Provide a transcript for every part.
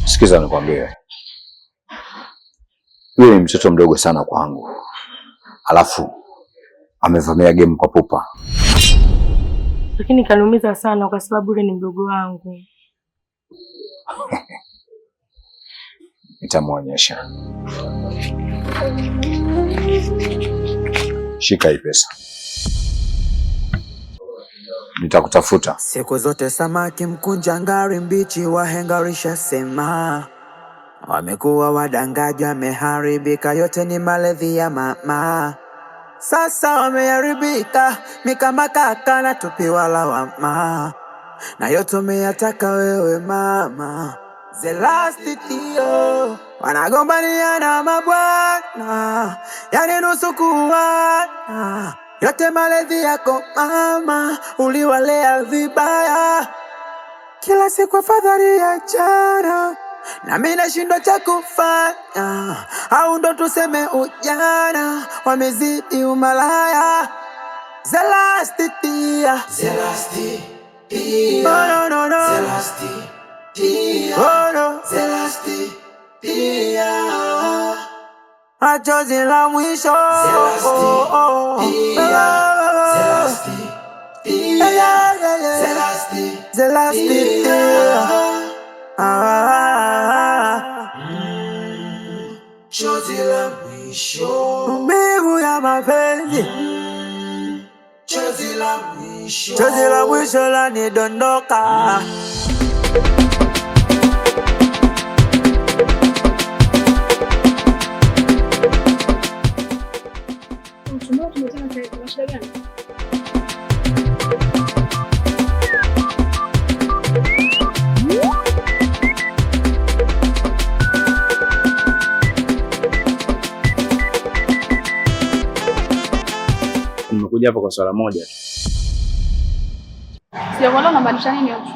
Sikiza nikwambie. Yule ni mtoto mdogo sana kwangu. Alafu amevamia game kwa pupa. Lakini kaniumiza sana kwa sababu yule ni mdogo wangu. Nitamuonyesha. Shika hii pesa. Nitakutafuta. Siku zote samaki mkunja ngari mbichi, wahengarisha sema. Wamekuwa wadangaji, wameharibika, yote ni malezi ya mama. Sasa wameharibika, mikama kaka na tupiwa lawama. Na yote umeyataka wewe mama. The last tio wanagombania na mabwana, yani nusu kuwana. Yote malezi yako mama, uliwalea vibaya. Kila siku afadhali ya jana, na mimi nashindwa cha kufanya. Au ndo tuseme ujana, wamezidi umalaya. The last tia, the last tia, no no no, the last tia, oh no, the last tia. Machozi la mwisho, the last tia, the last tia, the last tia. Chozi la mwisho, maumivu ya mapenzi. Chozi la mwisho lanidondoka. Nimekuja hapa kwa swala moja tu. Sijakuelewa unamaanisha nini hapo?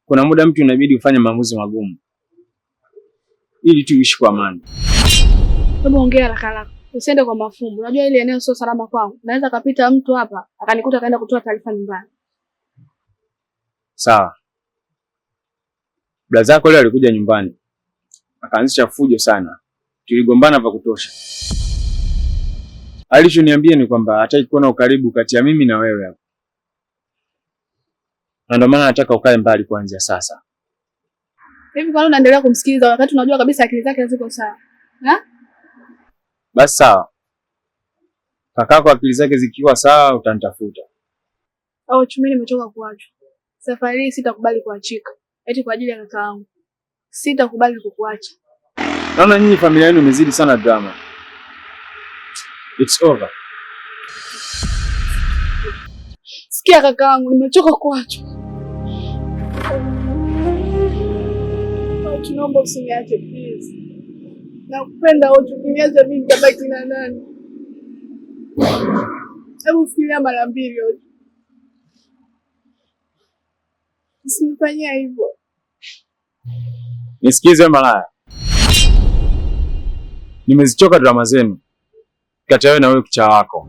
Kuna muda mtu inabidi ufanye maamuzi magumu ili tu uishi kwa amani. Hebu ongea haraka haraka. Usiende kwa mafumbo. Unajua ile eneo sio salama kwangu. Naweza kapita mtu hapa akanikuta kaenda kutoa taarifa nyumbani. Sawa. Blaza yako leo alikuja nyumbani. Akaanzisha fujo sana. Tuligombana vya kutosha. Alichoniambia ni kwamba hataki kuona ukaribu kati ya mimi na wewe hapa. Na ndio maana nataka ukae mbali kuanzia sasa. Hivi kwa nini unaendelea kumsikiliza wakati unajua kabisa akili zake haziko sawa? Ha? Basi sawa. Kakako akili zake zikiwa sawa utanitafuta. Au chumi nimechoka kuachwa. Safari hii sitakubali kuachika. Eti kwa ajili ya kaka yangu. Sitakubali kukuacha. Naona nyinyi familia yenu imezidi sana drama. It's over. Sikia kaka yangu, nimechoka kuachwa. Tunaomba usiniache please. Nakupenda wote, ukiniacha mimi nitabaki na nani? Hebu fikiria mara mbili wote. Usinifanyie hivyo. Nisikize malaya. Nimezichoka drama zenu. Kati wewe na wewe kicha wako.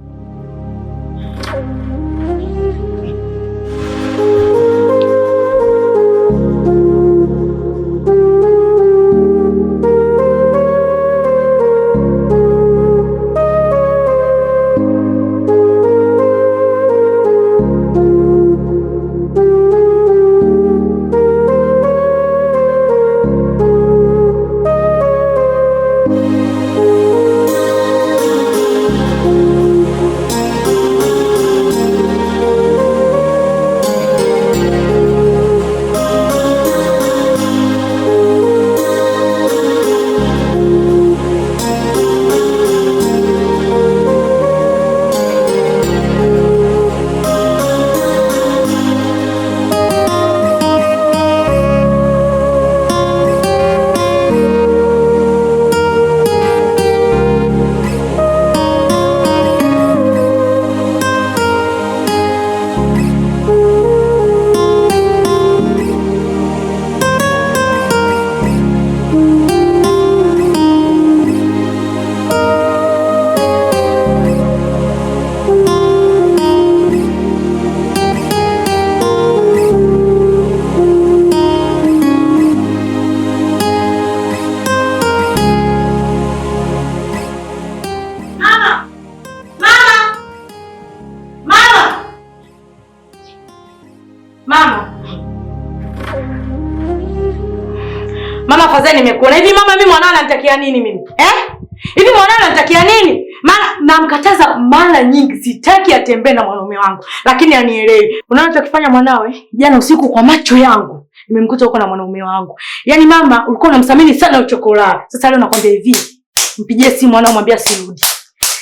Mama afadhali nimekuona. Hivi mama mimi mwanao ananitakia nini mimi? Hivi mwanao ananitakia nini? Maana namkataza mara nyingi sitaki atembee na mwanaume wangu. Lakini anielewi. Unaona unachokifanya mwanao Jana usiku kwa macho yangu nimemkuta huko na mwanaume wangu. Yaani mama ulikuwa unamsamini sana uchokola. Sasa leo nakwambia hivi. Mpigie simu mwanao mwambie asirudi.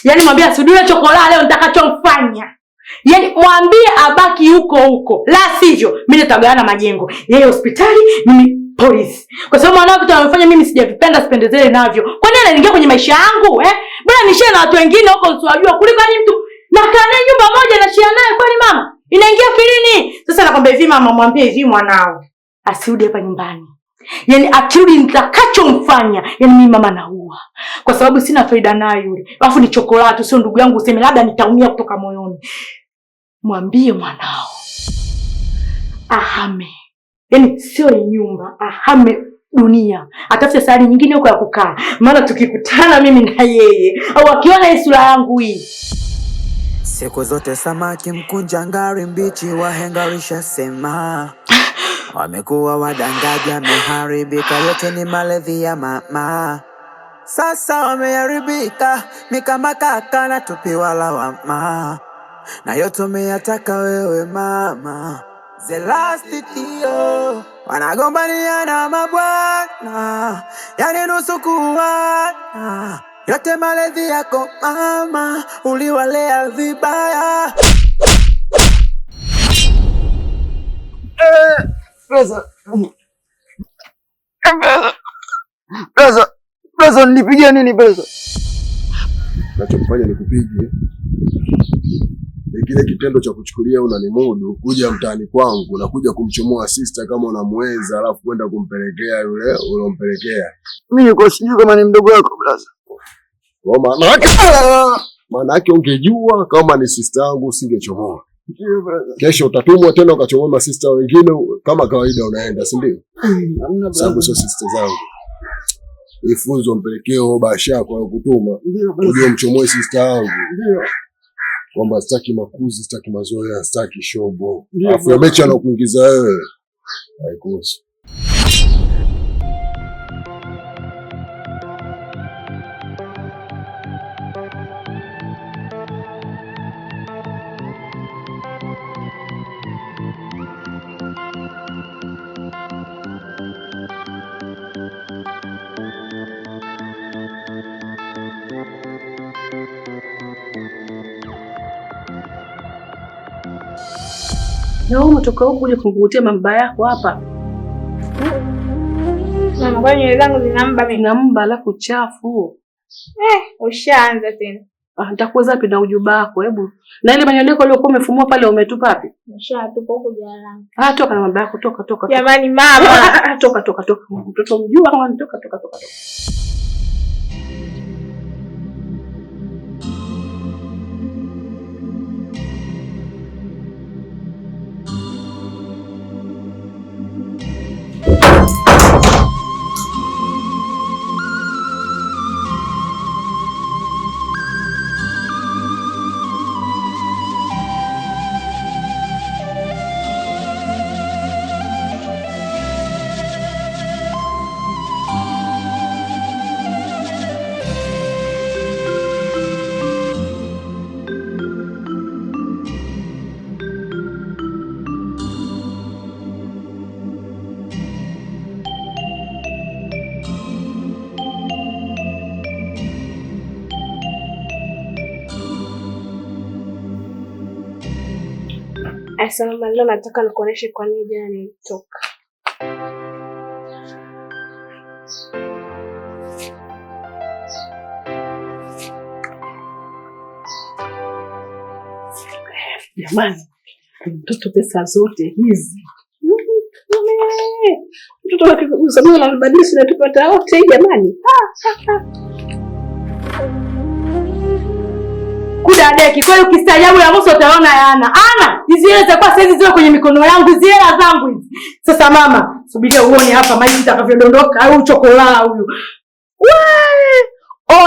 Yaani mwambie asirudi ile chokola leo nitakachomfanya. Yaani mwambie abaki huko. La sivyo mimi nitagawana majengo. Yeye hospitali, mimi polisi. Kwa sababu mwanao kitu anafanya mimi sijavipenda, sipendezele navyo. Kwa nini anaingia kwenye maisha yangu? Bora nishie na watu wengine huko usiwajua kuliko ni mtu nakaa naye nyumba moja na shia naye kwani mama? Inaingia filini. Sasa nakwambia hivi mama mwambie hivi mwanao asirudi hapa nyumbani. Yaani akirudi nitakachomfanya, yaani mimi mama naua. Kwa sababu sina faida naye yule. Alafu ni chokolate sio ndugu yangu useme labda nitaumia kutoka moyoni. Mwambie mwanao ahame. Yaani sio nyumba, ahame dunia. Atafute safari nyingine huko ya kukaa. Maana tukikutana mimi na yeye au akiona hii sura yangu hii. Siku zote samaki mkunja ngari mbichi wahenga wishasema. Wamekuwa wadangaji wameharibika, yote ni malezi ya mama. Sasa wameharibika, kama kaka na tupiwa lawama. Na yote umeyataka wewe mama. The last tio wanagombania na mabwana, yani nusu kuwana. Yote malezi yako mama, uliwalea vibaya. Pesa nipigie nini pesa? Nachokufanya ni kupige. Kile kitendo cha kuchukulia unanimudu kuja mtaani kwangu na kuja kumchomoa sister kama unamweza alafu kwenda kumpelekea yule ulompelekea. Mimi niko sijui kama ni mdogo wako brother. Kwa maana yake ungejua kama ni sister yangu usingechomoa. Ndio brother. Kesho utatumwa tena ukachomoa sister wengine kama kawaida unaenda, si ndio? Sababu sio sister zangu. Ifunzo mpelekeo basha kwa kutuma. Ndio mchomoe sister yangu. Ndio. Kwamba sitaki makuzi, sitaki mazoea, sitaki shobo. Alafu ya mechi anakuingiza wewe. Haikosi. Na wewe umetoka huko uje kumkutia mamba yako hapa. Mama kwa nywele zangu zina mba alafu chafu. Ushaanza tena. Nitakuweza wapi na ujuba wako hebu. Na ile manywele yako uliokuwa umefumua pale umetupa wapi? Nishatupa huko jana. Toka na mamba yako toka. Jamani mama. Toka. Mtoto mjua kama toka. Asa mama leo nataka nikuoneshe kwa nini jana nilitoka. Jamani, mtoto pesa zote hizi. Mtoto wakikusamia na kubadilisha na tupata wote jamani. Kudadeki kwa hiyo kistajabu ya Musa utaona yana. Hizi hela zitakuwa sasa hizi ziwe kwenye mikono yangu, hizi hela zangu hizi. Sasa mama, subiria uone hapa maji itakavyodondoka au chokolaa huyu.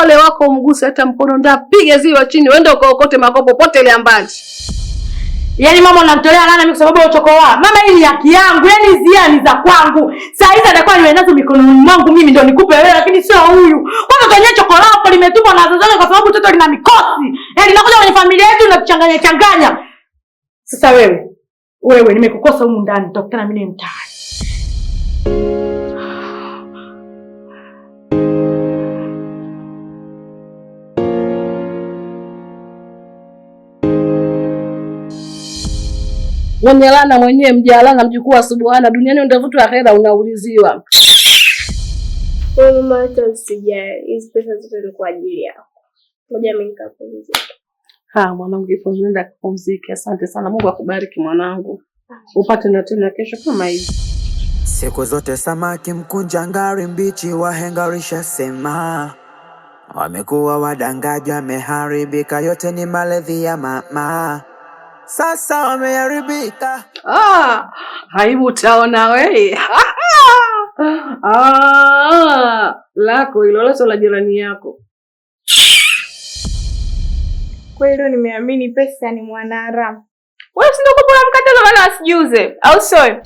Ole wako mguse hata mkono ndapiga ziwa chini, uende ukaokote makopo pote ile mbali. Yaani mama unamtolea laana mimi kwa sababu ya uchokoa. Mama hii ni haki yangu, yaani zia ni za kwangu. Saa hizi atakuwa niwe nazo mikononi mwangu mimi ndio nikupe wewe lakini sio huyu. Kwanza kwenye chokola hapo limetupwa na wazazi wake kwa sababu mtoto lina mikosi. Yaani linakuja kwenye familia yetu na kuchanganya changanya. Sasa wewe nimekukosa humu ndani, tutakutana mimi mtaani. Mwenye laana mwenyewe mjalana mjukuu wa Subhana duniani utavuta akhera unauliziwa. Wewe mama hata usijali. Hizi pesa zote ni kwa ajili yako. Ngoja mimi nikapumzike. Mwanangu nenda kupumzika. Asante sana. Mungu akubariki mwanangu. Upate na tena kesho kama hivi. Siku zote samaki mkunja ngari mbichi wahenga rishasema. Wamekuwa wadangaji wameharibika yote ni malezi ya mama. Sasa wameharibika. Haibu utaona wewe. Lako hilo lote la jirani yako. Kwa hilo nimeamini pesa ni mwanaharamu. Wewe si ndio kwa mkataza maana asijuze, au sio?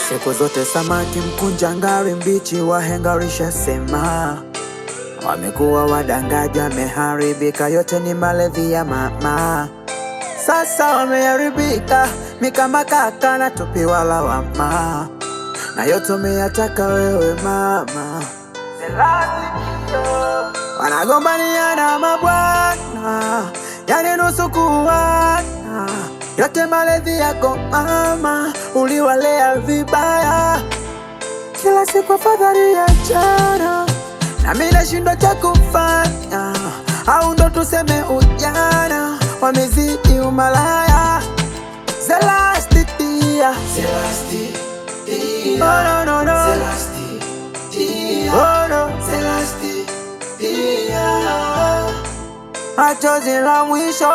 Siku zote samaki mkunja ngari mbichi wahenga rishasema. Wamekuwa wadangaji wameharibika yote ni malezi ya mama. Sasa wameharibika mikama kaka na tupiwa lawama. Na yote umeyataka wewe mama. Wanagombania na mabwana yani nusu kuwana. Yote malezi yako mama uliwalea vibaya. Kila siku afadhali ya jana na mimi nashindwa cha kufanya. Au ndo tuseme ujana wamezidi umalaya. Zelastia oh no oh no machozi la mwisho